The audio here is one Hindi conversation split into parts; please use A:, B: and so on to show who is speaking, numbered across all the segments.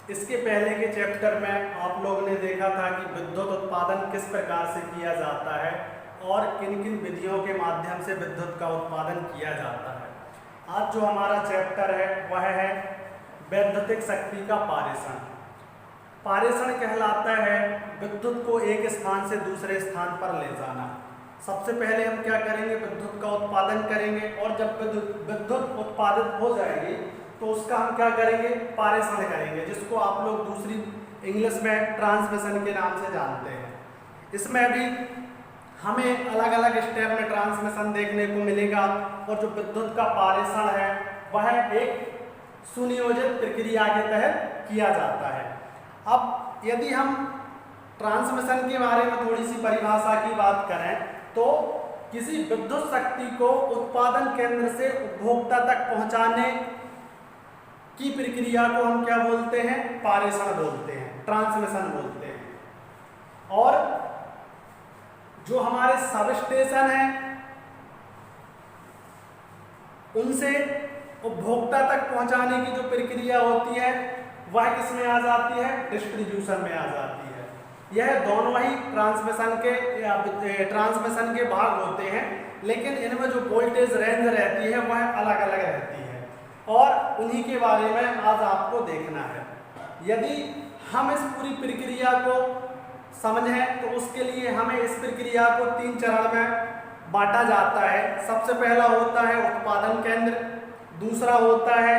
A: इसके पहले के चैप्टर में आप लोगों ने देखा था कि विद्युत उत्पादन किस प्रकार से किया जाता है और किन किन विधियों के माध्यम से विद्युत का उत्पादन किया जाता है। आज जो हमारा चैप्टर है वह है वैद्युतिक शक्ति का पारेषण। पारेषण कहलाता है विद्युत को एक स्थान से दूसरे स्थान पर ले जाना। सबसे पहले हम क्या करेंगे, विद्युत का उत्पादन करेंगे और जब विद्युत उत्पादित हो जाएगी तो उसका हम क्या करेंगे, पारेषण करेंगे, जिसको आप लोग दूसरी इंग्लिश में ट्रांसमिशन के नाम से जानते हैं। इसमें भी हमें अलग अलग स्टेप में ट्रांसमिशन देखने को मिलेगा और जो विद्युत का पारेषण है वह एक सुनियोजित प्रक्रिया के तहत किया जाता है। अब यदि हम ट्रांसमिशन के बारे में थोड़ी सी परिभाषा की बात करें तो किसी विद्युत शक्ति को उत्पादन केंद्र से उपभोक्ता तक पहुंचाने की प्रक्रिया को हम क्या बोलते हैं, पारेषण बोलते हैं, ट्रांसमिशन बोलते हैं। और जो हमारे सब स्टेशन हैं उनसे उपभोक्ता तक पहुंचाने की जो प्रक्रिया होती है वह किसमें आ जाती है, डिस्ट्रीब्यूशन में आ जाती है। यह दोनों ही ट्रांसमिशन के भाग होते हैं, लेकिन इनमें जो वोल्टेज रेंज रहती है वह अलग अलग रहती है और उन्हीं के बारे में आज आपको देखना है। यदि हम इस पूरी प्रक्रिया को समझें तो उसके लिए हमें इस प्रक्रिया को 3 चरण में बांटा जाता है। सबसे पहला होता है उत्पादन केंद्र, दूसरा होता है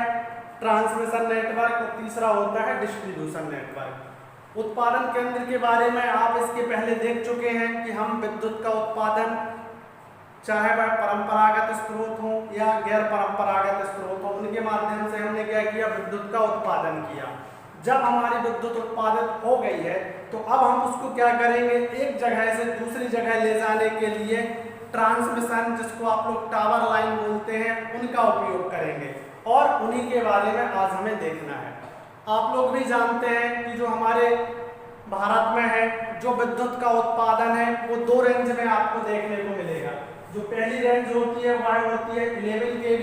A: ट्रांसमिशन नेटवर्क और तीसरा होता है डिस्ट्रीब्यूशन नेटवर्क। उत्पादन केंद्र के बारे में आप इसके पहले देख चुके हैं कि हम विद्युत का उत्पादन, चाहे वह परंपरागत स्रोत हो या गैर परंपरागत स्रोत हो, उनके माध्यम से हमने क्या किया, विद्युत का उत्पादन किया। जब हमारी विद्युत उत्पादित हो गई है तो अब हम उसको क्या करेंगे, एक जगह से दूसरी जगह ले जाने के लिए ट्रांसमिशन, जिसको आप लोग टावर लाइन बोलते हैं, उनका उपयोग करेंगे और उन्हीं के बारे में आज हमें देखना है। आप लोग भी जानते हैं कि जो हमारे भारत में है जो विद्युत का उत्पादन है वो 2 रेंज में आपको देखने को मिलेगा। जो पहली रेंज होती है वह होती है 11 kV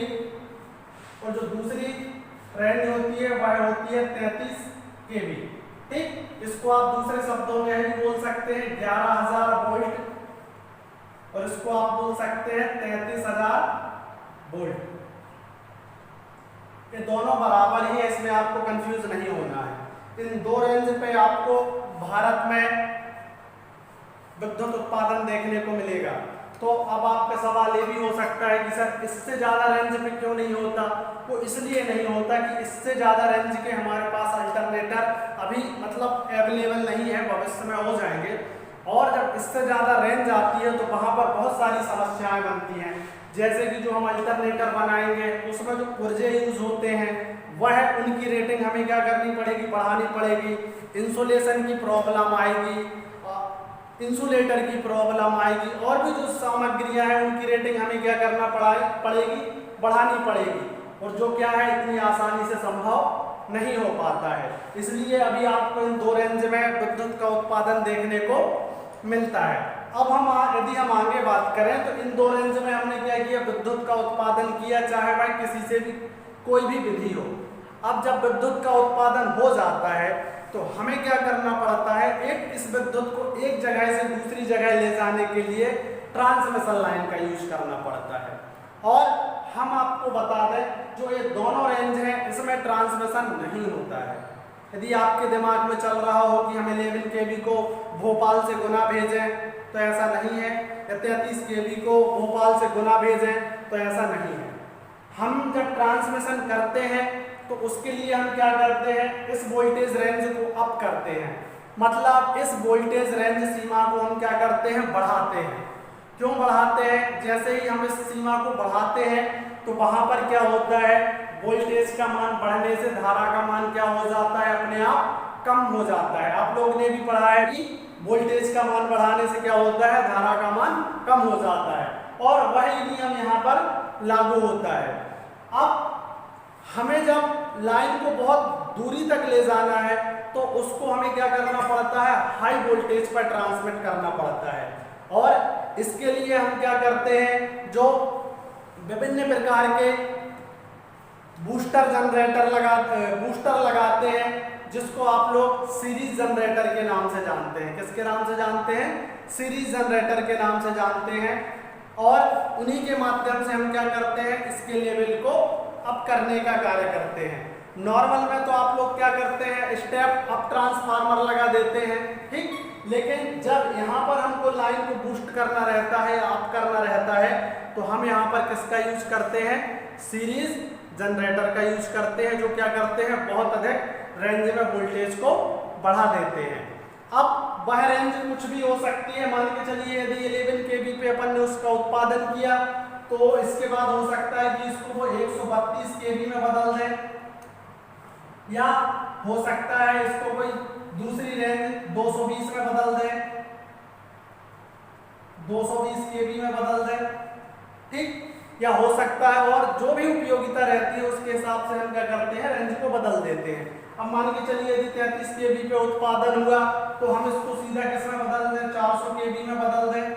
A: और जो दूसरी रेंज होती है वह होती है 33 kV। ठीक, इसको आप दूसरे शब्दों में भी बोल सकते हैं 11,000 वोल्ट और इसको आप बोल सकते हैं 33,000 वोल्ट। ये दोनों बराबर ही है, इसमें आपको कंफ्यूज नहीं होना है। इन 2 रेंज पे आपको भारत में विद्युत उत्पादन देखने को मिलेगा। तो अब आपका सवाल ये भी हो सकता है कि सर इससे ज़्यादा रेंज पे क्यों नहीं होता। वो इसलिए नहीं होता कि इससे ज़्यादा रेंज के हमारे पास अल्टरनेटर अभी मतलब अवेलेबल नहीं है, भविष्य में हो जाएंगे। और जब इससे ज़्यादा रेंज आती है तो वहाँ पर बहुत सारी समस्याएं बनती हैं, जैसे कि जो हम अल्टरनेटर बनाएंगे उसमें जो पुर्जे यूज होते हैं वह उनकी रेटिंग हमें क्या करनी पड़ेगी, बढ़ानी पड़ेगी। इंसुलेशन की प्रॉब्लम आएगी, इंसुलेटर की प्रॉब्लम आएगी और भी जो सामग्रियां हैं उनकी रेटिंग हमें क्या करना पड़ेगी, बढ़ानी पड़ेगी। और जो क्या है इतनी आसानी से संभव नहीं हो पाता है। इसलिए अभी आपको इन 2 रेंज में विद्युत का उत्पादन देखने को मिलता है। अब यदि हम आगे बात करें तो इन 2 रेंज में हमने क्या किया, विद्युत का उत्पादन किया, चाहे वह किसी से भी कोई भी विधि हो। अब जब विद्युत का उत्पादन हो जाता है तो हमें क्या करना पड़ता है, इस विद्युत को एक जगह से दूसरी जगह ले जाने के लिए ट्रांसमिशन लाइन का यूज करना पड़ता है। और हम आपको बता दें जो ये दोनों रेंज हैं इसमें ट्रांसमिशन नहीं होता है। यदि आपके दिमाग में चल रहा हो कि हम 11 kV को भोपाल से गुना भेजें तो ऐसा नहीं है, या 33 kV को भोपाल से गुना भेजें तो ऐसा नहीं है। हम जब ट्रांसमिशन करते हैं तो उसके लिए हम क्या करते हैं, इस वोल्टेज रेंज को अप करते हैं, मतलब इस वोल्टेज रेंज सीमा को हम क्या करते हैं, बढ़ाते हैं। क्यों बढ़ाते हैं, जैसे ही हम इस सीमा को बढ़ाते हैं तो वहां पर क्या होता है, वोल्टेज का मान बढ़ने से धारा का मान क्या हो जाता है, अपने आप कम हो जाता है। आप लोगों ने भी पढ़ा है कि वोल्टेज का मान बढ़ाने से क्या होता है, धारा का मान कम हो जाता है और वही नियम यहाँ पर लागू होता है। अब हमें जब लाइन को बहुत दूरी तक ले जाना है तो उसको हमें क्या करना पड़ता है, हाई वोल्टेज पर ट्रांसमिट करना पड़ता है। और इसके लिए हम क्या करते हैं, जो विभिन्न प्रकार के बूस्टर लगाते हैं, जिसको आप लोग सीरीज जनरेटर के नाम से जानते हैं। किसके नाम से जानते हैं? सीरीज जनरेटर के नाम से जानते हैं। और उन्हीं के माध्यम से हम क्या करते हैं, इसके लेवल को अप करने का कार्य करते हैं। नॉर्मल में तो आप लोग क्या करते हैं, स्टेप अप ट्रांसफार्मर लगा देते हैं, ठीक। लेकिन जब यहाँ पर हमको लाइन को बूस्ट करना रहता है, अप करना रहता है, तो हम यहाँ पर किसका यूज करते हैं? सीरीज जनरेटर का यूज करते हैं, जो क्या करते हैं, बहुत अधिक रेंज में वोल्टेज को बढ़ा देते हैं। अब वह रेंज कुछ भी हो सकती है। मान के चलिए यदि 11 kV पे अपन ने उसका उत्पादन किया, तो इसके बाद हो सकता है कि इसको वो 132 kV में बदल दें, या हो सकता है इसको कोई दूसरी रेंज 220 में बदल दें, 220 kV में बदल दें, ठीक। या हो सकता है और जो भी उपयोगिता रहती है उसके हिसाब से हम क्या करते हैं, रेंज को बदल देते हैं। अब मान के चलिए यदि 33 kV पे उत्पादन हुआ, तो हम इसको सीधा किस में बदल दें, 400 kV में बदल दें,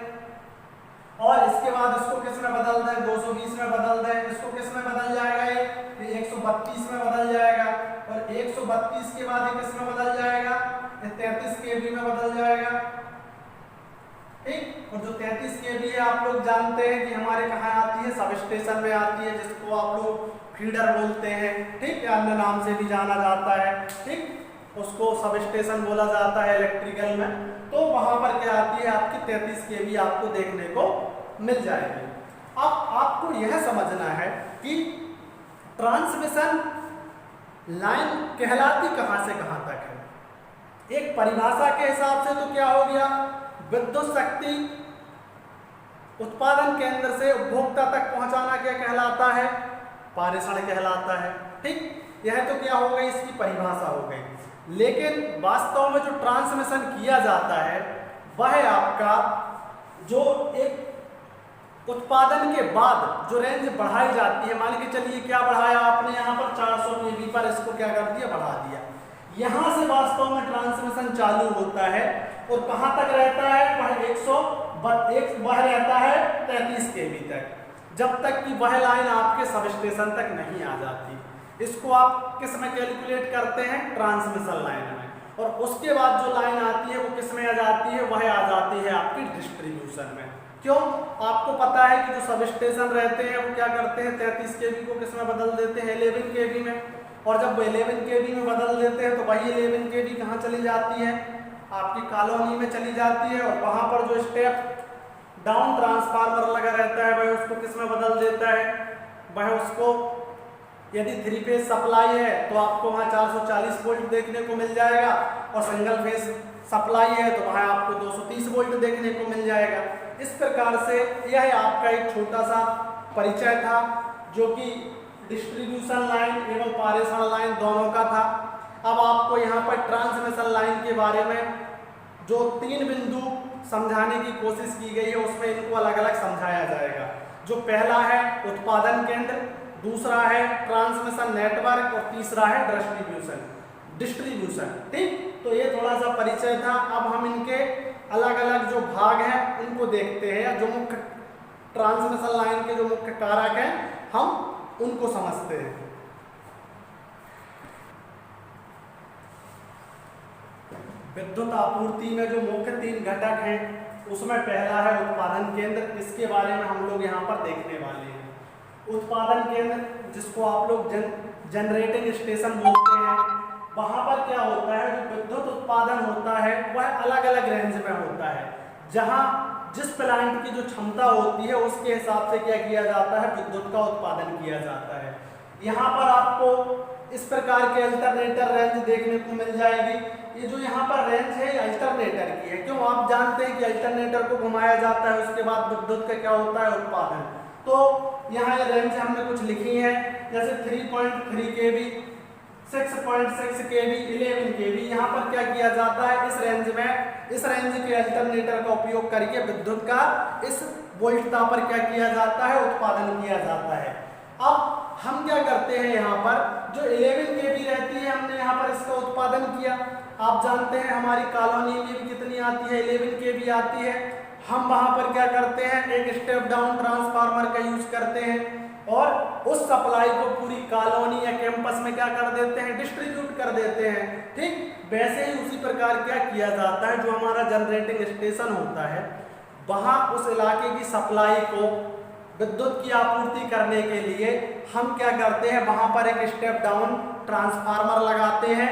A: और इसके बाद इसको किस में बदल दें, 220 में बदल दें। इसको किस में बदल जाएगा, ये 132 में बदल जाएगा, और 132 के बाद ये किस में बदल जाएगा, ये 33 kV में बदल जाएगा, ठीक। और जो 33 kV है आप लोग जानते हैं कि हमारे कहाँ आती है, सब स्टेशन में आती है, जिसको आप लोग फीडर बोलते हैं, ठीक, या अन्य नाम से भी जाना जाता है, ठीक। उसको सब स्टेशन बोला जाता है इलेक्ट्रिकल में। तो वहां पर क्या आती है, आपकी 33 kV आपको देखने को मिल जाएगी। अब आपको यह समझना है कि ट्रांसमिशन लाइन कहलाती कहां से कहां तक है। एक परिभाषा के हिसाब से तो क्या हो गया, विद्युत शक्ति उत्पादन केंद्र से उपभोक्ता तक पहुंचाना क्या कहलाता है, पारेषण कहलाता है, ठीक। यह तो क्या हो गई, इसकी परिभाषा हो गई। लेकिन वास्तव में जो ट्रांसमिशन किया जाता है वह आपका जो एक उत्पादन के बाद जो रेंज बढ़ाई जाती है, मान के चलिए क्या बढ़ाया आपने यहाँ पर 400 kV पर, इसको क्या कर दिया, बढ़ा दिया। यहाँ से वास्तव में ट्रांसमिशन चालू होता है और कहाँ तक रहता है, वह रहता है 33 kV तक, जब तक कि वह लाइन आपके सब स्टेशन तक नहीं आ जाती। इसको आप किस में कैलकुलेट करते हैं, ट्रांसमिशन लाइन में। और उसके बाद जो लाइन आती है वो किस में आ जाती है, वह आ जाती है आपकी डिस्ट्रीब्यूशन में। क्यों, आपको पता है कि जो सब स्टेशन रहते हैं वो क्या करते हैं, 33 kV को किस में बदल देते हैं, 11 kV में। और जब वो 11 kV में बदल देते हैं तो वही 11 kV कहाँ चली जाती है, आपकी कॉलोनी में चली जाती है। और वहां पर जो स्टेप डाउन ट्रांसफार्मर लगा रहता है वह उसको किस में बदल देता है, वह उसको यदि 3 फेज सप्लाई है तो आपको वहाँ 440 वोल्ट देखने को मिल जाएगा, और सिंगल फेज सप्लाई है तो वहाँ आपको 230 वोल्ट देखने को मिल जाएगा। इस प्रकार से यह आपका एक छोटा सा परिचय था, जो कि डिस्ट्रीब्यूशन लाइन एवं पारेषण लाइन दोनों का था। अब आपको यहाँ पर ट्रांसमिशन लाइन के बारे में जो 3 बिंदु समझाने की कोशिश की गई है, उसमें इनको अलग अलग समझाया जाएगा। जो पहला है उत्पादन केंद्र, दूसरा है ट्रांसमिशन नेटवर्क, और तीसरा है डिस्ट्रीब्यूशन, ठीक। तो ये थोड़ा सा परिचय था। अब हम इनके अलग अलग जो भाग हैं उनको देखते हैं, या जो मुख्य ट्रांसमिशन लाइन के जो मुख्य कारक हैं हम उनको समझते हैं। विद्युत आपूर्ति में जो मुख्य 3 घटक हैं उसमें पहला है उत्पादन केंद्र। इसके बारे में हम लोग यहाँ पर देखने वाले हैं। उत्पादन केंद्र, जिसको आप लोग जनरेटिंग स्टेशन बोलते हैं, वहाँ पर क्या होता है, जो विद्युत उत्पादन होता है वह अलग अलग रेंज में होता है। जहाँ जिस प्लांट की जो क्षमता होती है उसके हिसाब से क्या किया जाता है, विद्युत का उत्पादन किया जाता है। यहाँ पर आपको इस प्रकार के अल्टरनेटर रेंज देखने को मिल जाएगी। ये जो यहाँ पर रेंज है ये अल्टरनेटर की है। क्यों, आप जानते हैं कि अल्टरनेटर को घुमाया जाता है, उसके बाद विद्युत का क्या होता है, उत्पादन। तो यहाँ ये रेंज हमने कुछ लिखी है, जैसे 3.3 kV, 6.6 kV, 11 kV। यहाँ पर क्या किया जाता है, इस रेंज के अल्टरनेटर का उपयोग करके विद्युत का इस वोल्टता पर क्या किया जाता है, उत्पादन किया जाता है। अब हम क्या करते हैं, यहाँ पर जो 11 kV रहती है, हमने यहाँ पर इसका उत्पादन किया। आप जानते हैं हमारी कॉलोनी में भी कितनी आती है, 11 kV आती है। हम वहाँ पर क्या करते हैं, एक स्टेप डाउन ट्रांसफार्मर का यूज करते हैं, और उस सप्लाई को पूरी कॉलोनी या कैंपस में क्या कर देते हैं, डिस्ट्रीब्यूट कर देते हैं। ठीक वैसे ही उसी प्रकार क्या किया जाता है, जो हमारा जनरेटिंग स्टेशन होता है वहां उस इलाके की सप्लाई को विद्युत की आपूर्ति करने के लिए हम क्या करते हैं, वहां पर एक स्टेप डाउन ट्रांसफार्मर लगाते हैं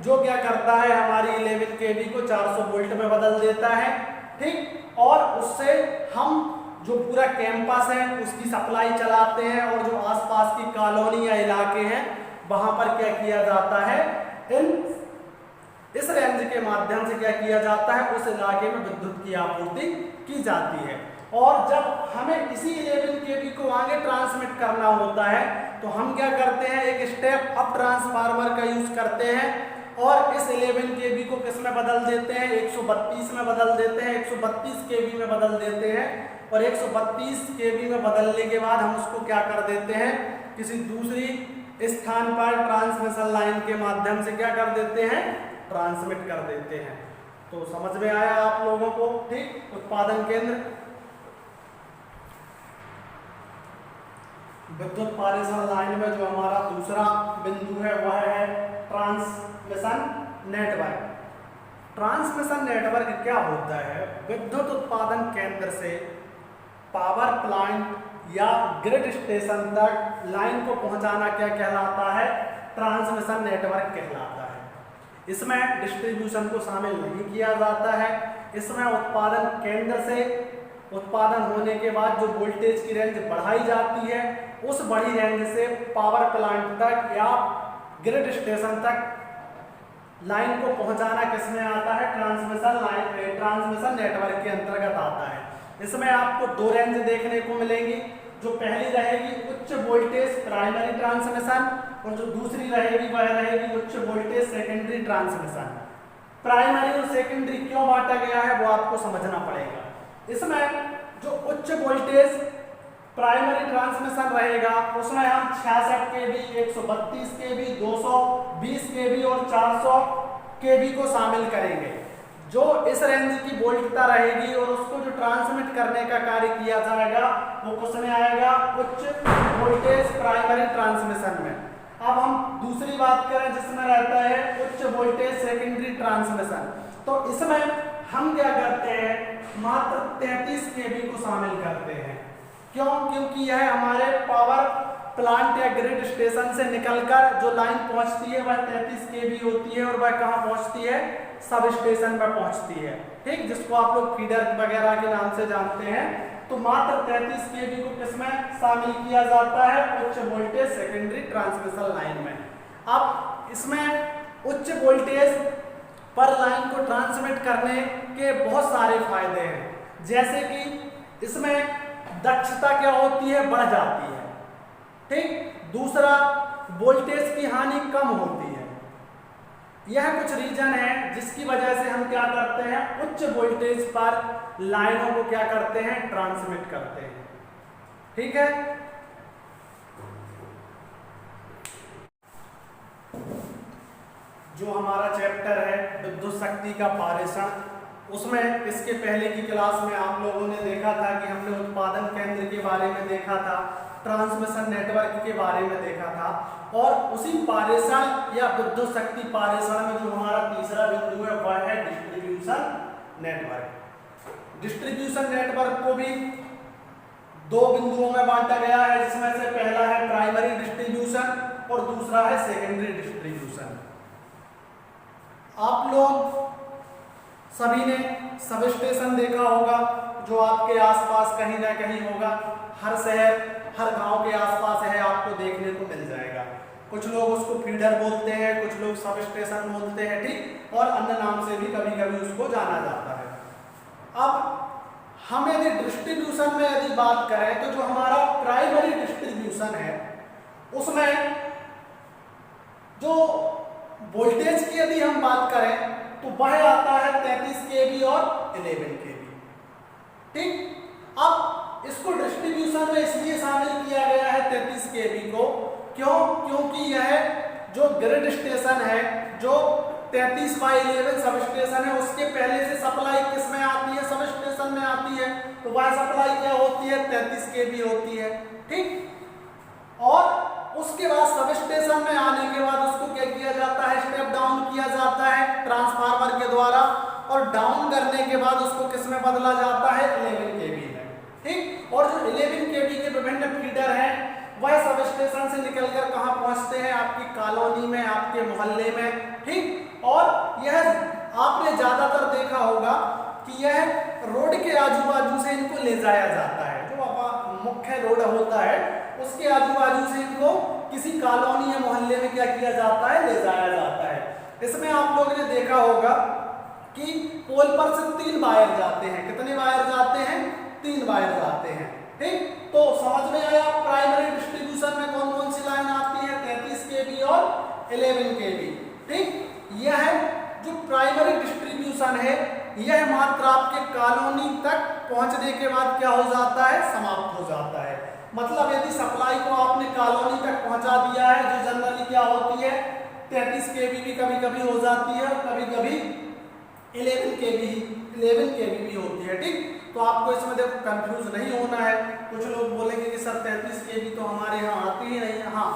A: जो क्या करता है, हमारी 11 केवी को 400 वोल्ट में बदल देता है। ठीक, और उससे हम जो पूरा कैंपस है उसकी सप्लाई चलाते हैं और जो आसपास की कॉलोनी या इलाके हैं वहां पर क्या किया जाता है, इस रेंज के माध्यम से क्या किया जाता है, उस इलाके में विद्युत की आपूर्ति की जाती है। और जब हमें इसी 11 केवी को आगे ट्रांसमिट करना होता है तो हम क्या करते हैं, एक स्टेप अप ट्रांसफार्मर का यूज करते हैं और इस 11 केवी को किस में बदल देते हैं, 132 में बदल देते हैं, 132 केवी में बदल देते हैं। और 132 केवी में बदलने के बाद हम उसको क्या कर देते हैं, किसी दूसरी स्थान पर ट्रांसमिशन लाइन के माध्यम से क्या कर देते हैं, ट्रांसमिट कर देते हैं। तो समझ में आया आप लोगों को। ठीक, उत्पादन केंद्र विद्युत पारेषण लाइन में जो हमारा दूसरा बिंदु है वह है ट्रांसमिशन नेटवर्क। ट्रांसमिशन नेटवर्क क्या होता है, विद्युत उत्पादन केंद्र से पावर प्लांट या ग्रिड स्टेशन तक लाइन को पहुंचाना क्या कहलाता है, ट्रांसमिशन नेटवर्क कहलाता है। इसमें डिस्ट्रीब्यूशन को शामिल नहीं किया जाता है। इसमें उत्पादन केंद्र से उत्पादन होने के बाद जो वोल्टेज की रेंज बढ़ाई जाती है उस बड़ी रेंज से पावर प्लांट तक या ग्रिड स्टेशन तक लाइन को पहुंचाना किसमें आता है, ट्रांसमिशन लाइन, ट्रांसमिशन नेटवर्क के अंतर्गत आता है। इसमें आपको दो रेंज देखने को मिलेंगी। जो पहली रहेगी उच्च वोल्टेज प्राइमरी ट्रांसमिशन और जो दूसरी रहेगी वह रहेगी उच्च वोल्टेज सेकेंडरी ट्रांसमिशन। प्राइमरी और सेकेंडरी क्यों बांटा गया है वो आपको समझना पड़ेगा। इसमें जो उच्च वोल्टेज प्राइमरी ट्रांसमिशन रहेगा उसमें हम 66 केवी, 132 केवी, 220 केवी और 400 केवी को शामिल करेंगे। जो इस रेंज की वोल्टता रहेगी और उसको जो ट्रांसमिट करने का कार्य किया जाएगा वो किसमें आएगा, उच्च वोल्टेज प्राइमरी ट्रांसमिशन में। अब हम दूसरी बात करें जिसमें रहता है उच्च वोल्टेज सेकेंडरी ट्रांसमिशन, तो इसमें हम क्या करते हैं, मात्र 33 केवी को शामिल करते हैं। क्यों, क्योंकि यह हमारे पावर प्लांट या ग्रिड स्टेशन से निकलकर जो लाइन पहुंचती है वह 33 केवी होती है और वह कहां पहुंचती है, सब स्टेशन पर पहुंचती है। ठीक, जिसको आप लोग फीडर वगैरह के नाम से जानते हैं। तो मात्र 33 केवी को किसमें शामिल किया जाता है, उच्च वोल्टेज सेकेंडरी ट्रांसमिशन लाइन में। अब इसमें उच्च वोल्टेज पर लाइन को ट्रांसमिट करने के बहुत सारे फायदे हैं, जैसे कि इसमें दक्षता क्या होती है, बढ़ जाती है। ठीक, दूसरा वोल्टेज की हानि कम होती है। यह कुछ रीजन है जिसकी वजह से हम क्या करते हैं, उच्च वोल्टेज पर लाइनों को क्या करते हैं, ट्रांसमिट करते हैं। ठीक है, जो हमारा चैप्टर है विद्युत शक्ति का पारेषण, उसमें इसके पहले की क्लास में आप लोगों ने देखा था कि हमने उत्पादन केंद्र के बारे में देखा था, ट्रांसमिशन नेटवर्क के बारे में देखा था, और उसी पारेषण या विद्युत शक्ति पारेषण में जो हमारा तीसरा बिंदु है वह है डिस्ट्रीब्यूशन नेटवर्क। डिस्ट्रीब्यूशन नेटवर्क को भी दो बिंदुओं में बांटा गया है, जिसमें से पहला है प्राइमरी डिस्ट्रीब्यूशन और दूसरा है सेकेंडरी डिस्ट्रीब्यूशन। आप लोग सभी ने सब स्टेशन देखा होगा, जो आपके आसपास कहीं ना कहीं होगा, हर शहर हर गांव के आसपास है, आपको देखने को मिल जाएगा। कुछ लोग उसको फीडर बोलते हैं, कुछ लोग सब स्टेशन बोलते हैं, ठीक, और अन्य नाम से भी कभी कभी उसको जाना जाता है। अब हम यदि डिस्ट्रीब्यूशन में यदि बात करें तो जो हमारा प्राइमरी डिस्ट्रीब्यूशन है उसमें जो वोल्टेज की यदि हम बात करें तो वह आता है 33 केवी और 11 केवी। ठीक, अब इसको डिस्ट्रीब्यूशन में इसलिए शामिल किया गया है 33 केवी को, क्यों, क्योंकि यह जो ग्रिड स्टेशन है, जो 33/11 सब स्टेशन है, उसके पहले से सप्लाई किस में आती है, सब स्टेशन में आती है, तो वह सप्लाई क्या होती है, 33 केवी होती है। ठीक, और उसके बाद सब स्टेशन में आने के बाद उसको क्या किया जाता है, स्टेप डाउन किया जाता है ट्रांसफार्मर के द्वारा, और डाउन करने के बाद उसको किस में बदला जाता है, 11 kV में। ठीक, और जो 11 kV के विभिन्न फीडर हैं वह सब स्टेशन से निकलकर कहाँ पहुंचते हैं, आपकी कॉलोनी में, आपके मोहल्ले में। ठीक, और यह आपने ज्यादातर देखा होगा कि यह रोड के आजू बाजू से इनको ले जाया जाता है, जो मुख्य रोड होता है उसके आजू बाजू से इनको किसी कॉलोनी या मोहल्ले में क्या किया जाता है, ले जाया जाता है। इसमें आप लोगों ने देखा होगा कि पोल पर से 3 वायर जाते हैं। कितने वायर जाते हैं, 3 वायर जाते हैं। ठीक, तो समझ में आया प्राइमरी डिस्ट्रीब्यूशन में कौन कौन सी लाइन आती है, 33 kV और 11 kV। ठीक, यह जो प्राइमरी डिस्ट्रीब्यूशन है यह मात्र आपके कॉलोनी तक पहुंचने के बाद क्या हो जाता है, समाप्त हो जाता है। मतलब यदि सप्लाई को आपने कॉलोनी तक पहुंचा दिया है, जो जनरली क्या होती है 33 kV भी कभी कभी हो जाती है, कभी कभी 11 kV भी होती है। ठीक, तो आपको इसमें देखो कंफ्यूज नहीं होना है। कुछ लोग बोलेंगे कि सर 33 kV तो हमारे यहाँ आती ही नहीं है। हाँ,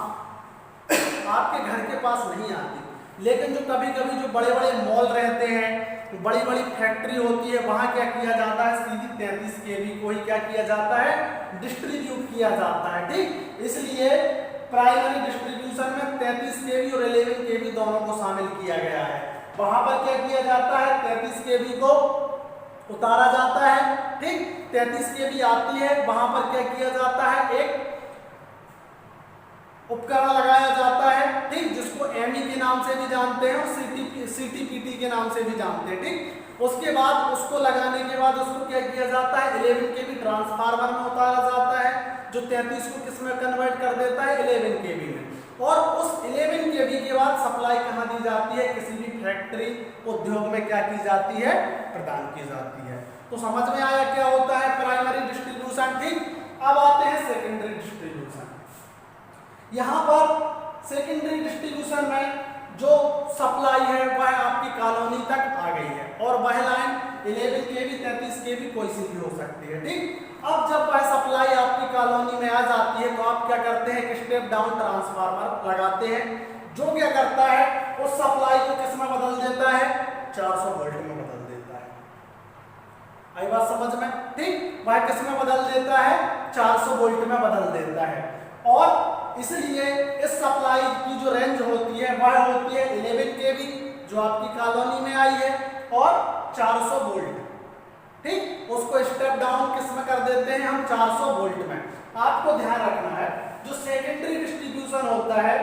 A: आपके घर के पास नहीं आती, लेकिन जो कभी कभी जो बड़े बड़े मॉल रहते हैं, बड़ी बड़ी फैक्ट्री होती है, वहां क्या किया जाता है, सीधी 33 kV को ही क्या किया जाता है, डिस्ट्रीब्यूट किया जाता है। ठीक, इसलिए प्राइमरी डिस्ट्रीब्यूशन में 33 kV और 11 kV दोनों को शामिल किया गया है। वहां पर क्या किया जाता है, 33 kV को उतारा जाता है। ठीक, 33 kV आती है, वहां पर क्या किया जाता है, एक उपकरण लगाया जाता है। ठीक, जिसको एमई के नाम से भी जानते हैं और सीटीपीटी के नाम से भी जानते हैं। ठीक, उसके बाद उसको लगाने के बाद उसको क्या किया जाता है, 11 kV ट्रांसफार्मर में उतारा जाता है, जो 33 को किस में कन्वर्ट कर देता है, 11 kV में। और उस 11 kV के बाद सप्लाई कहाँ दी जाती है, किसी भी फैक्ट्री उद्योग में क्या की जाती है, प्रदान की जाती है। तो समझ में आया क्या होता है प्राइमरी डिस्ट्रीब्यूशन। ठीक, अब आते हैं सेकेंडरी डिस्ट्रीब्यूशन। यहाँ पर सेकेंडरी डिस्ट्रीब्यूशन में जो सप्लाई है वह आपकी कॉलोनी तक आ गई है, और वह लाइन 11 kV 33 kV कोई सी भी हो सकती है। ठीक, अब जब वह सप्लाई आपकी कॉलोनी में आ जाती है तो आप क्या करते हैं, एक स्टेप डाउन ट्रांसफार्मर लगाते हैं, जो क्या करता है उस सप्लाई को किस में बदल देता है, 400 वोल्ट में बदल देता है। आई बात समझ में। ठीक, वह किस में बदल देता है, 400 वोल्ट में बदल देता है। और इसलिए इस सप्लाई की जो रेंज होती है वह होती है 11 kV जो आपकी कॉलोनी में आई है, और 400 वोल्ट। ठीक, उसको स्टेप डाउन किस में कर देते हैं हम, 400 वोल्ट में। आपको ध्यान रखना है जो सेकेंडरी डिस्ट्रीब्यूशन होता है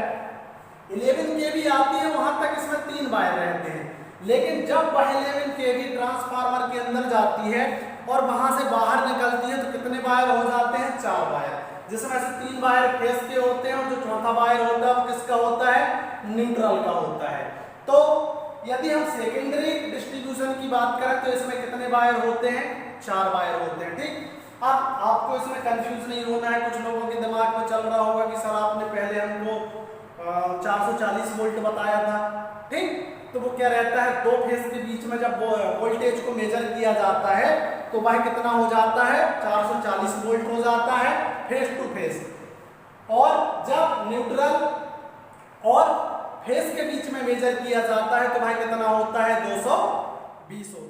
A: 11 kV आती है, वहां तक इसमें 3 वायर रहते हैं, लेकिन जब वह 11 kV ट्रांसफार्मर के अंदर जाती है और वहां से बाहर निकलती है तो कितने वायर हो जाते हैं, 4 वायर, जिसमें से 3 वायर फेस के होते हैं और जो चौथा वायर होता है वो किसका होता है, न्यूट्रल का होता है। तो यदि हम सेकेंडरी डिस्ट्रीब्यूशन की बात करें तो इसमें कितने वायर होते हैं, 4 वायर होते हैं। ठीक, अब आपको इसमें कंफ्यूज नहीं होना है। कुछ लोगों के दिमाग में चल रहा होगा कि सर आपने पहले हमको 440 वोल्ट बताया था। ठीक, तो वो क्या रहता है, 2 फेस के बीच में जब वोल्टेज को मेजर किया जाता है तो वह कितना हो जाता है, 440 वोल्ट हो जाता है फेस टू फेस, और जब न्यूट्रल और फेस के बीच में मेजर किया जाता है तो वह कितना होता है, 220 होता है।